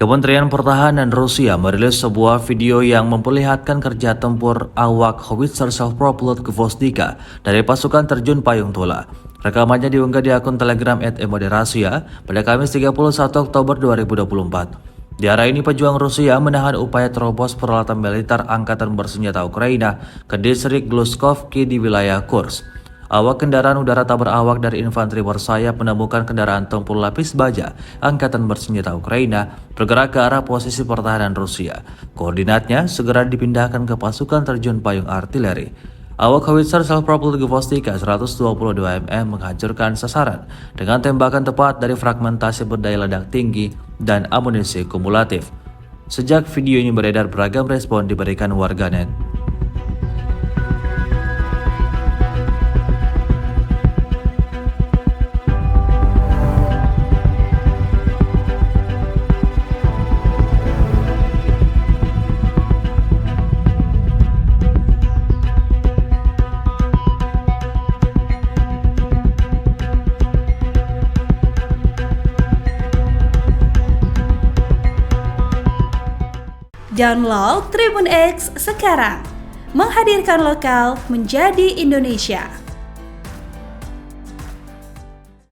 Kementerian Pertahanan Rusia merilis sebuah video yang memperlihatkan kerja tempur awak howitzer self-propelled Gvosdika dari pasukan terjun Payung Tula. Rekamannya diunggah di akun Telegram @emoderasia pada Kamis 31 Oktober 2024. Di arah ini, pejuang Rusia menahan upaya terobos peralatan militer Angkatan Bersenjata Ukraina ke distrik Gluskovki di wilayah Kursk. Awak kendaraan udara tak berawak dari infanteri bersayap menemukan kendaraan tempur lapis baja Angkatan Bersenjata Ukraina bergerak ke arah posisi pertahanan Rusia. Koordinatnya segera dipindahkan ke pasukan terjun payung artileri. Awak howitzer self-propelled Gvosdika 122 mm menghancurkan sasaran dengan tembakan tepat dari fragmentasi berdaya ledak tinggi dan amunisi kumulatif. Sejak video ini beredar, beragam respon diberikan warganet. Download Tribun X sekarang, menghadirkan lokal menjadi Indonesia.